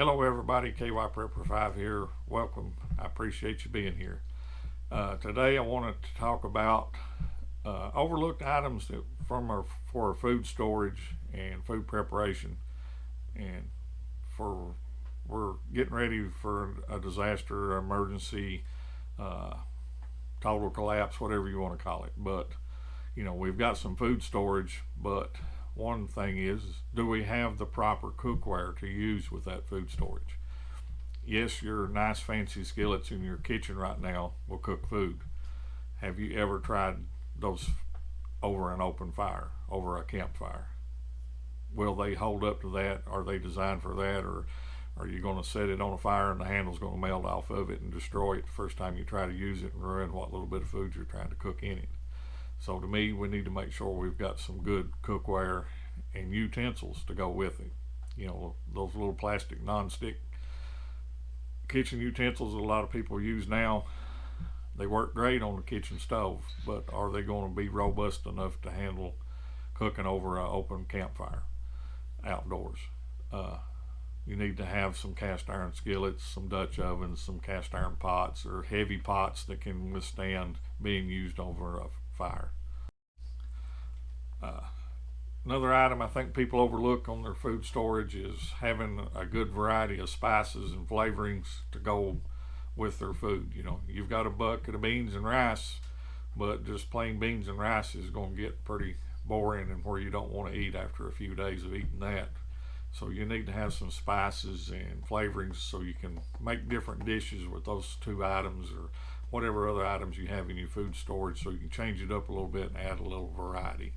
Hello everybody, KY Prepper 5 here. Welcome. I appreciate you being here. Today I wanted to talk about overlooked items for our food storage and food preparation. And we're getting ready for a disaster, emergency, total collapse, whatever you want to call it. But we've got some food storage, but one thing is, do we have the proper cookware to use with that food storage? Yes, your nice fancy skillets in your kitchen right now will cook food. Have you ever tried those over an open fire, over a campfire? Will they hold up to that? Are they designed for that? Or are you going to set it on a fire and the handle's going to melt off of it and destroy it the first time you try to use it and ruin what little bit of food you're trying to cook in it? So to me, we need to make sure we've got some good cookware and utensils to go with it. Those little plastic non-stick kitchen utensils that a lot of people use now, they work great on the kitchen stove, but are they going to be robust enough to handle cooking over an open campfire outdoors? You need to have some cast iron skillets, some Dutch ovens, some cast iron pots, or heavy pots that can withstand being used over a fire. Another item I think people overlook on their food storage is having a good variety of spices and flavorings to go with their food. You've got a bucket of beans and rice, but just plain beans and rice is going to get pretty boring and where you don't want to eat after a few days of eating that. So you need to have some spices and flavorings so you can make different dishes with those two items, or whatever other items you have in your food storage, so you can change it up a little bit and add a little variety.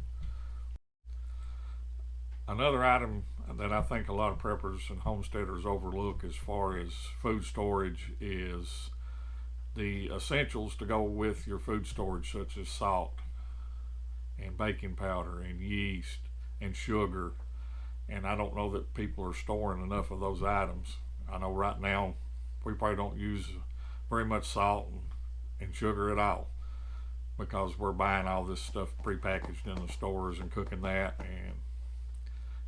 Another item that I think a lot of preppers and homesteaders overlook as far as food storage is the essentials to go with your food storage, such as salt and baking powder and yeast and sugar. And I don't know that people are storing enough of those items. I know right now we probably don't use very much salt and sugar at all, because we're buying all this stuff prepackaged in the stores and cooking that, and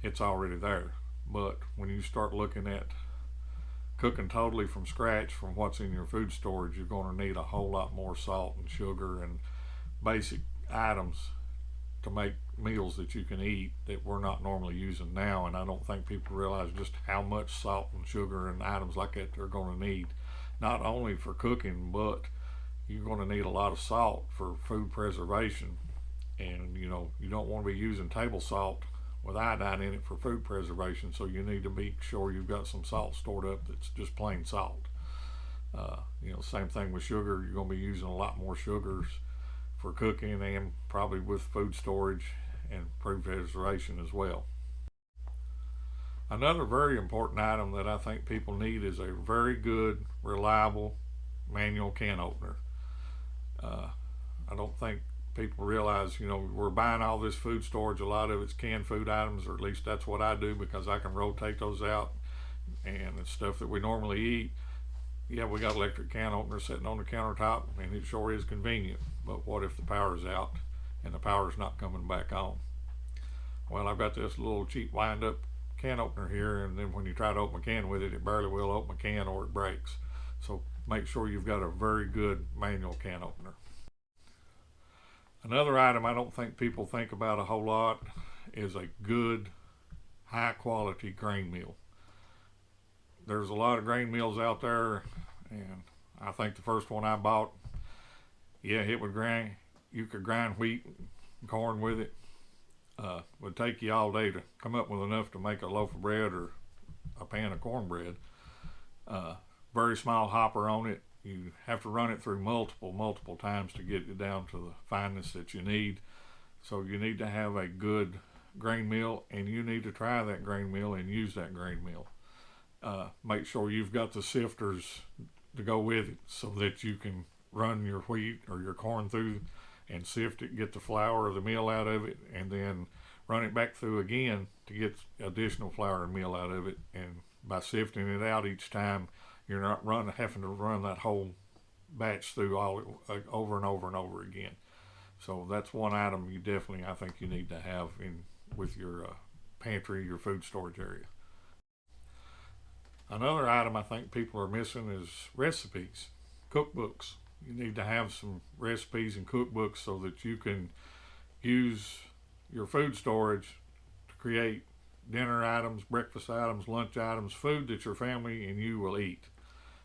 it's already there. But when you start looking at cooking totally from scratch from what's in your food storage, you're going to need a whole lot more salt and sugar and basic items to make meals that you can eat that we're not normally using now. And I don't think people realize just how much salt and sugar and items like that they're going to need, not only for cooking, but you're going to need a lot of salt for food preservation. And you don't want to be using table salt with iodine in it for food preservation, so you need to make sure you've got some salt stored up that's just plain salt. Same thing with sugar. You're going to be using a lot more sugars for cooking and probably with food storage and food preservation as well. Another very important item that I think people need is a very good, reliable manual can opener. I don't think people realize, we're buying all this food storage. A lot of it's canned food items, or at least that's what I do, because I can rotate those out. And it's stuff that we normally eat. Yeah, we got electric can openers sitting on the countertop, and it sure is convenient. But what if the power's out and the power's not coming back on? Well, I've got this little cheap wind-up can opener here, and then when you try to open a can with it, it barely will open a can or it breaks. So make sure you've got a very good manual can opener. Another item I don't think people think about a whole lot is a good, high-quality grain mill. There's a lot of grain mills out there, and I think the first one I bought, it would grind. You could grind wheat and corn with it. Would take you all day to come up with enough to make a loaf of bread or a pan of cornbread. Very small hopper on it. You have to run it through multiple times to get it down to the fineness that you need. So you need to have a good grain mill, and you need to try that grain mill and use that grain mill. Make sure you've got the sifters to go with it so that you can run your wheat or your corn through and sift it, get the flour or the meal out of it, and then run it back through again to get additional flour and meal out of it. And by sifting it out each time, you're not having to run that whole batch through all over and over and over again. So that's one item I think you need to have in with your pantry, your food storage area. Another item I think people are missing is recipes, cookbooks. You need to have some recipes and cookbooks so that you can use your food storage to create dinner items, breakfast items, lunch items, food that your family and you will eat.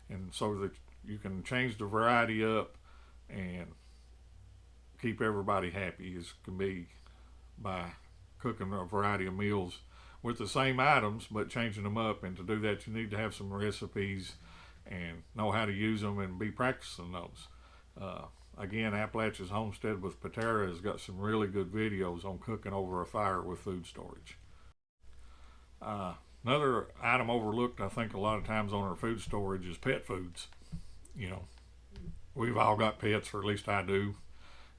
And so that you can change the variety up and keep everybody happy as can be by cooking a variety of meals with the same items but changing them up. And to do that, you need to have some recipes and know how to use them and be practicing those. Again, Appalachia's Homestead with Patera has got some really good videos on cooking over a fire with food storage. Another item overlooked, I think, a lot of times on our food storage is pet foods. You know, we've all got pets, or at least I do,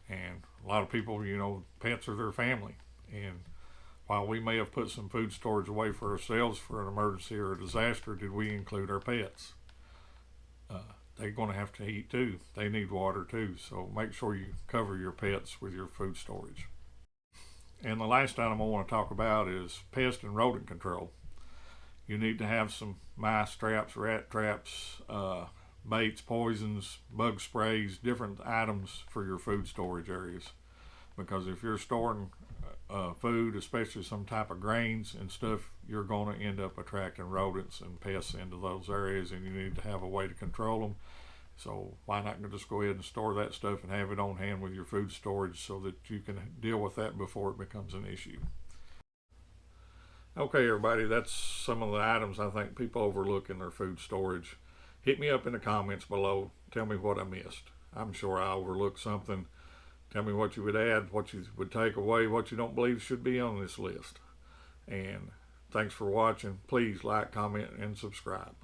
and a lot of people, pets are their family. And while we may have put some food storage away for ourselves for an emergency or a disaster, did we include our pets? They're going to have to eat too. They need water too. So make sure you cover your pets with your food storage. And the last item I want to talk about is pest and rodent control. You need to have some mice traps, rat traps, baits, poisons, bug sprays, different items for your food storage areas. Because if you're storing food, especially some type of grains and stuff, you're going to end up attracting rodents and pests into those areas, and you need to have a way to control them. So why not just go ahead and store that stuff and have it on hand with your food storage so that you can deal with that before it becomes an issue. Okay, everybody, that's some of the items I think people overlook in their food storage. Hit me up in the comments below. Tell me what I missed. I'm sure I overlooked something. Tell me what you would add, what you would take away, what you don't believe should be on this list. And thanks for watching. Please like, comment, and subscribe.